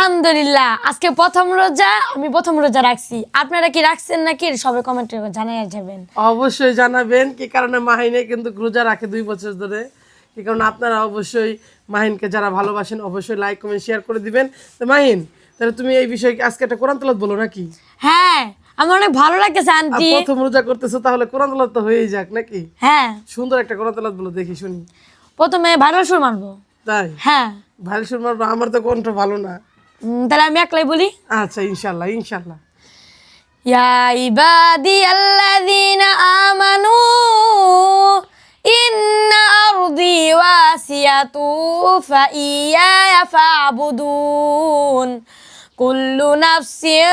আলহামদুলিল্লাহ আজকে প্রথম রোজা আমি প্রথম রোজা রাখছি আপনারা কি রাখছেন নাকি সবাই কমেন্টে জানিয়ে যাবেন অবশ্যই জানাবেন কি কারণে মাহিনে কিন্তু রোজা রাখে 2 বছর ধরে কি কারণে আপনারা অবশ্যই মাহিনকে যারা ভালোবাসেন অবশ্যই লাইক কমেন্ট শেয়ার করে দিবেন তো মাহিন তাহলে তুমি এই বিষয়ে আজকে একটা কোরআন তেলাওয়াত বলো নাকি হ্যাঁ আমার অনেক ভালো লাগতেছে আন্টি প্রথম রোজা করতেছো তাহলে কোরআন তেলাওয়াত তো হয়েই যাক নাকি হ্যাঁ সুন্দর একটা কোরআন তেলাওয়াত বলো দেখি শুনি প্রথমে ভাইরাল সুর মারবো তাই হ্যাঁ ভাই শুনবার আমার তো কণ্ঠ ভালো না তাহলে আমি একলাই বলি আচ্ছা ইনশাআল্লাহ ইনশাআল্লাহ ইয়া ইবাদিয়াল্লাযীনা আমানু ইন্না আরদি ওয়াসিয়াতু ফাইয়ায়া ফা'বুদুন কুল্লু নাফসিন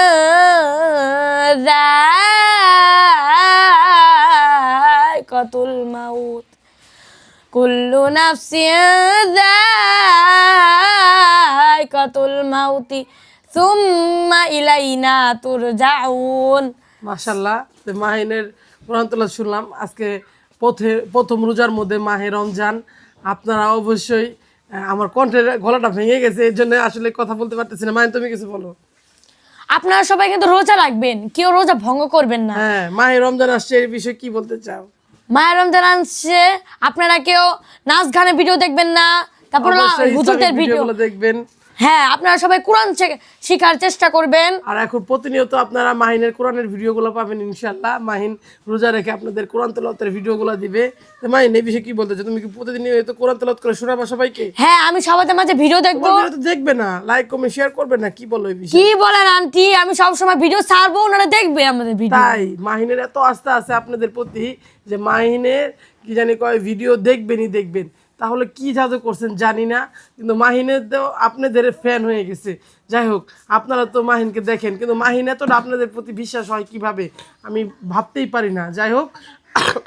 যায়কাতুল মাউত কুল্লু নাফসিন যায়কাতুল মাউতি সুম্মা ইলাইনা তুরজাউন। মাশাআল্লাহ তো মাহিনের কোরআন তেলাওয়াত শুনলাম আজকে প্রথম রোজার মধ্যে মাহে রমজান আপনারা অবশ্যই আমার কণ্ঠের গলাটা ভেঙে গেছে এর জন্য আসলে কথা বলতে পারতেছি না মাহিন তুমি কিছু বলো আপনারা সবাই কিন্তু রোজা রাখবেন কেউ রোজা ভঙ্গ করবেন না হ্যাঁ মাহে রমজান আসছে এই বিষয়ে কি বলতে চাও মায়ের রমজান আসছে আপনারা কেউ নাচ গানের ভিডিও দেখবেন না তারপর অবশ্যই হুজুরদের ইসলামিক ভিডিও ভিডিওগুলো দেখবেন হ্যাঁ আপনারা সবাই কোরআন শেখার চেষ্টা করবেন আর এখন প্রতিনিয়ত আপনারা মাহিনের কোরআনের ভিডিওগুলো পাবেন ইনশাআল্লাহ মাহিন রোজা রেখে আপনাদের কোরআন তেলাওয়াতের ভিডিওগুলো দিবে তো মাহিন এই বিষয়ে কি বলতে চাও তুমি কি প্রতিদিন তো কোরআন তেলাওয়াত করে শোনাবা সবাইকে হ্যাঁ আমি সবাইদের মাঝে ভিডিও দেখবো ভিডিও তো দেখবে না লাইক কমেন্ট শেয়ার করবে না কি বলো এই বিষয়ে কি বলেন আন্টি আমি সব সময় ভিডিও ছাড়বো ওনারা দেখবে আমাদের ভিডিও তাই মাহিনের এত আস্থা আছে আপনাদের প্রতি যে মাহিনের কি জানি কয় ভিডিও দেখবেনই দেখবেন তাহলে কি জাদু করছেন জানি না কিন্তু মাহিনের তো আপনাদের ফ্যান হয়ে গেছে যাই হোক আপনারা তো মাহিনকে দেখেন কিন্তু মাহিন এতটা আপনাদের প্রতি বিশ্বাস হয় কিভাবে আমি ভাবতেই পারি না যাই হোক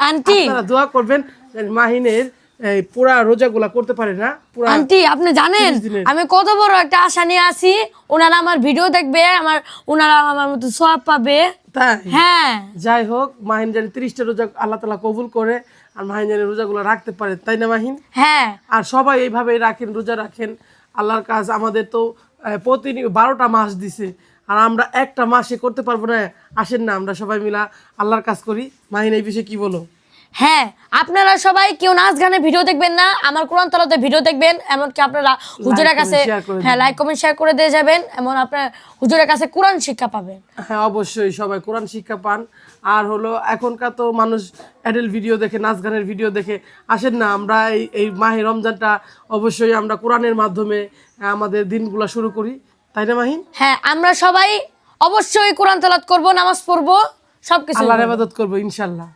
আন্টি আপনারা দোয়া করবেন যেন মাহিনের এই পুরা রোজাগুলা করতে পারে না পুরা আন্টি আপনি জানেন 30 দিনের। আমি কত বড় একটা আশা নিয়ে আসি ওনারা আমার ভিডিও দেখবে ওনারা আমার মতো সওয়াব পাবে তাই হ্যাঁ যাই হোক মাহিন যেন 30টা রোজা আল্লাহ তাআলা কবুল করে আর মাহিন যেন রোজাগুলো রাখতে পারে তাই না মাহিন হ্যাঁ আর সবাই এইভাবেই রাখেন রোজা রাখেন আল্লাহর কাজ আমাদের তো প্রতি 12টা মাস দিছে আর আমরা একটা মাসে করতে পারবো না আসেন না আমরা সবাই মিলা আল্লাহর কাজ করি মাহিন এই বিষয়ে কি বলো হ্যাঁ আপনারা সবাই কেউ নাচ গানের ভিডিও দেখবেন না আমার কোরআন তেলাওয়াতের ভিডিও দেখবেন এমনকি আপনারা হুজুরের কাছে হ্যাঁ লাইক কমেন্ট শেয়ার করে দিয়ে যাবেন এমন আপনারা হুজুরের কাছে কোরআন শিক্ষা পাবেন হ্যাঁ অবশ্যই সবাই কোরআন শিক্ষা পান আর হলো এখনকার তো মানুষ অ্যাডাল্ট ভিডিও দেখে নাচ গানের ভিডিও দেখে আসেন না আমরা এই মাহে রমজানটা অবশ্যই আমরা কোরআনের মাধ্যমে আমাদের দিনগুলো শুরু করি তাই না মাহিন হ্যাঁ আমরা সবাই অবশ্যই কোরআন তেলাওয়াত করব নামাজ পড়বো সবকিছু আল্লাহর ইবাদত করবো ইনশাআল্লাহ